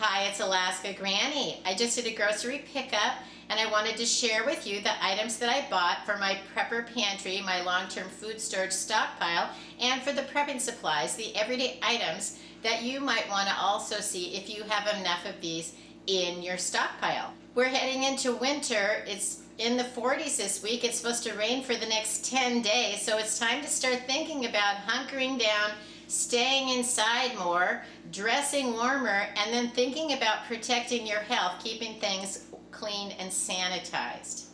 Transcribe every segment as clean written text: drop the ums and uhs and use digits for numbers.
Hi, it's Alaska Granny. I just did a grocery pickup and I wanted to share with you the items that I bought for my prepper pantry, my long-term food storage stockpile, and for the prepping supplies, the everyday items that you might want to also see if you have enough of these in your stockpile. We're heading into winter. It's in the 40s this week. It's supposed to rain for the next 10 days, so it's time to start thinking about hunkering down, staying inside more, dressing warmer, and then thinking about protecting your health, keeping things clean and sanitized.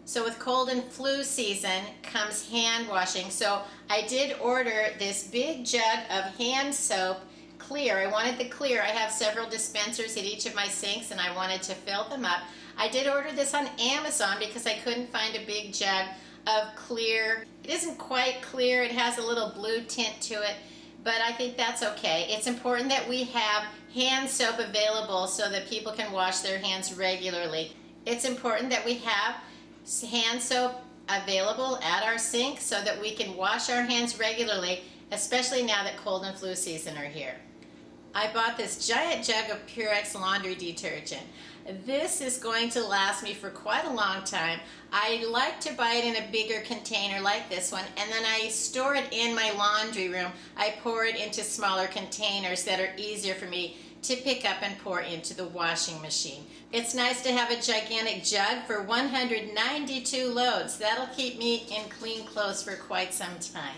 So with cold and flu season comes hand washing. So I did order this big jug of hand soap, clear. I wanted the clear. I have several dispensers at each of my sinks and I wanted to fill them up. I did order this on Amazon because I couldn't find a big jug of clear. It isn't quite clear. It has a little blue tint to it, but I think that's okay. It's important that we have hand soap available so that people can wash their hands regularly. It's important that we have hand soap available at our sink so that we can wash our hands regularly, especially now that cold and flu season are here. I bought this giant jug of Purex laundry detergent. This is going to last me for quite a long time. I like to buy it in a bigger container like this one, and then I store it in my laundry room. I pour it into smaller containers that are easier for me to pick up and pour into the washing machine. It's nice to have a gigantic jug for 192 loads. That'll keep me in clean clothes for quite some time.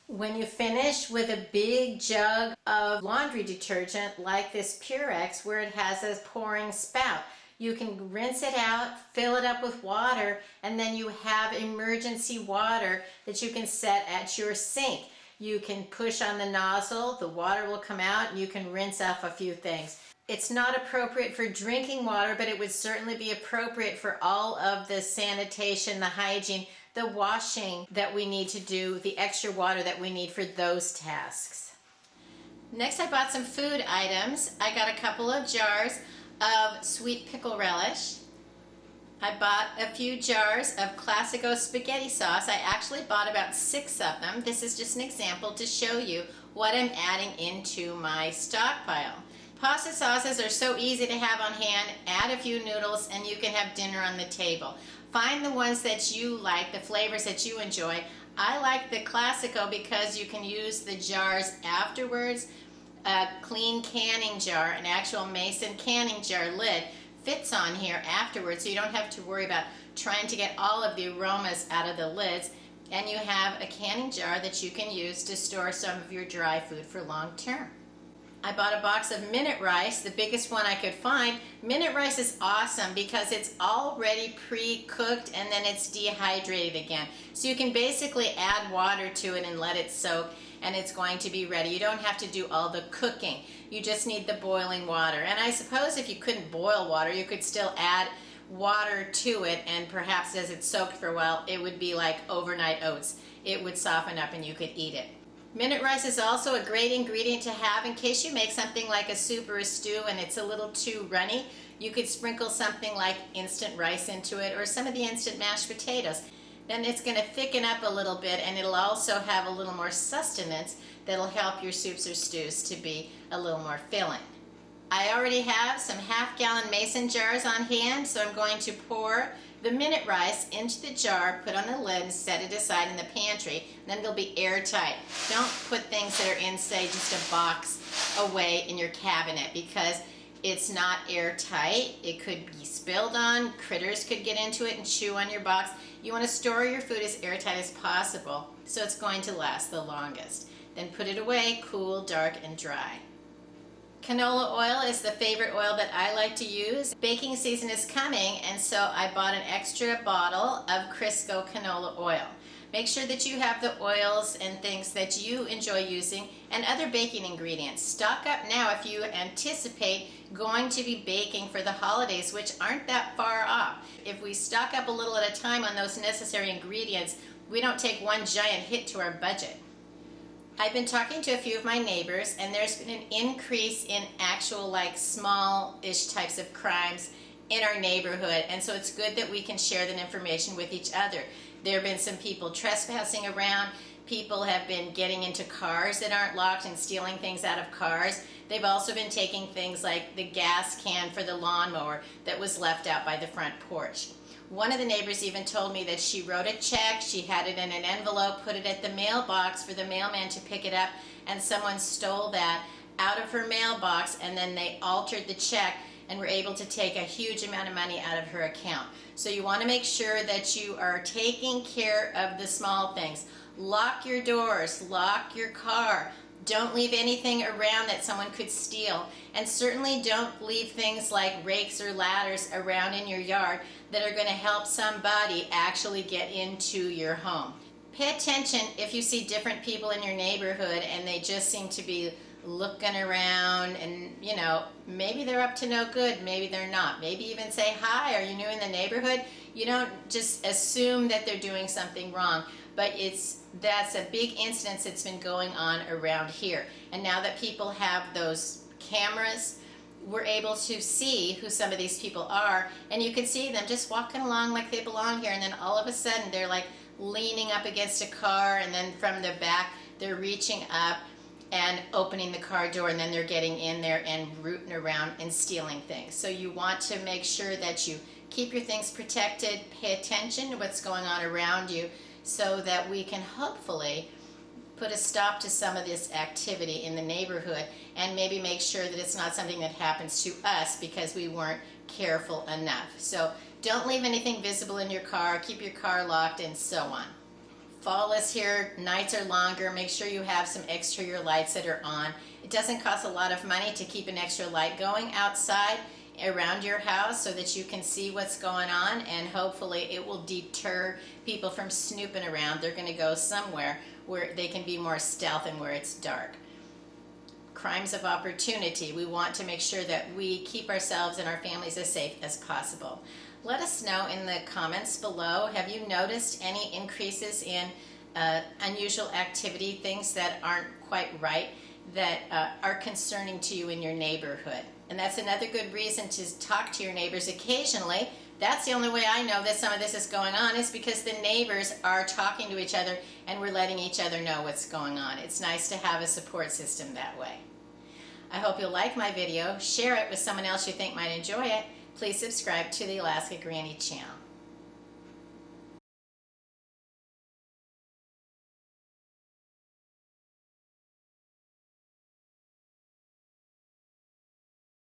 When you finish with a big jug of laundry detergent like this Purex where it has a pouring spout, you can rinse it out, fill it up with water, and then you have emergency water that you can set at your sink. You can push on the nozzle, the water will come out, and you can rinse off a few things. It's not appropriate for drinking water, but it would certainly be appropriate for all of the sanitation, the hygiene, the washing that we need to do, the extra water that we need for those tasks. Next, I bought some food items. I got a couple of jars of sweet pickle relish. I bought a few jars of Classico spaghetti sauce. I actually bought about 6 of them. This is just an example to show you what I'm adding into my stockpile. Pasta sauces are so easy to have on hand. Add a few noodles and you can have dinner on the table. Find the ones that you like, the flavors that you enjoy. I like the Classico because you can use the jars afterwards. A clean canning jar, an actual Mason canning jar lid, fits on here afterwards, so you don't have to worry about trying to get all of the aromas out of the lids. And you have a canning jar that you can use to store some of your dry food for long term. I bought a box of minute rice, the biggest one I could find. Minute rice is awesome because it's already pre-cooked and then it's dehydrated again. So you can basically add water to it and let it soak and it's going to be ready. You don't have to do all the cooking. You just need the boiling water. And I suppose if you couldn't boil water, you could still add water to it, and perhaps as it's soaked for a while, it would be like overnight oats. It would soften up and you could eat it. Minute rice is also a great ingredient to have in case you make something like a soup or a stew and it's a little too runny. You could sprinkle something like instant rice into it or some of the instant mashed potatoes. Then it's going to thicken up a little bit and it'll also have a little more sustenance that'll help your soups or stews to be a little more filling. I already have some half-gallon mason jars on hand, so I'm going to pour the minute rice into the jar, put on the lid, and set it aside in the pantry. And then they'll be airtight. Don't put things that are in, say, just a box away in your cabinet because it's not airtight. It could be spilled on. Critters could get into it and chew on your box. You want to store your food as airtight as possible so it's going to last the longest. Then put it away, cool, dark, and dry. Canola oil is the favorite oil that I like to use. Baking season is coming, and so I bought an extra bottle of Crisco canola oil. Make sure that you have the oils and things that you enjoy using and other baking ingredients. Stock up now if you anticipate going to be baking for the holidays, which aren't that far off. If we stock up a little at a time on those necessary ingredients, we don't take one giant hit to our budget. I've been talking to a few of my neighbors and there's been an increase in actual like small-ish types of crimes in our neighborhood, and so it's good that we can share that information with each other. There have been some people trespassing around, people have been getting into cars that aren't locked and stealing things out of cars. They've also been taking things like the gas can for the lawnmower that was left out by the front porch. One of the neighbors even told me that she wrote a check, she had it in an envelope, put it at the mailbox for the mailman to pick it up, and someone stole that out of her mailbox, and then they altered the check and were able to take a huge amount of money out of her account. So you want to make sure that you are taking care of the small things. Lock your doors, lock your car. Don't leave anything around that someone could steal. And certainly don't leave things like rakes or ladders around in your yard that are going to help somebody actually get into your home. Pay attention if you see different people in your neighborhood and they just seem to be looking around, and maybe they're up to no good, maybe they're not. Maybe even say, hi, are you new in the neighborhood? You don't just assume that they're doing something wrong, but that's a big incidence that's been going on around here. And now that people have those cameras, we're able to see who some of these people are, and you can see them just walking along like they belong here, and then all of a sudden they're like leaning up against a car, and then from the back they're reaching up and opening the car door, and then they're getting in there and rooting around and stealing things. So you want to make sure that you keep your things protected, pay attention to what's going on around you, so that we can hopefully put a stop to some of this activity in the neighborhood, and maybe make sure that it's not something that happens to us because we weren't careful enough. So don't leave anything visible in your car, keep your car locked, and so on. Fall is here, nights are longer, make sure you have some exterior lights that are on. It doesn't cost a lot of money to keep an extra light going outside around your house so that you can see what's going on, and hopefully it will deter people from snooping around. They're going to go somewhere where they can be more stealth and where it's dark. Crimes of opportunity. We want to make sure that we keep ourselves and our families as safe as possible. Let us know in the comments below, have you noticed any increases in unusual activity, things that aren't quite right, that are concerning to you in your neighborhood? And that's another good reason to talk to your neighbors occasionally. That's the only way I know that some of this is going on, is because the neighbors are talking to each other and we're letting each other know what's going on. It's nice to have a support system that way. I hope you'll like my video, share it with someone else you think might enjoy it. Please subscribe to the Alaska Granny channel.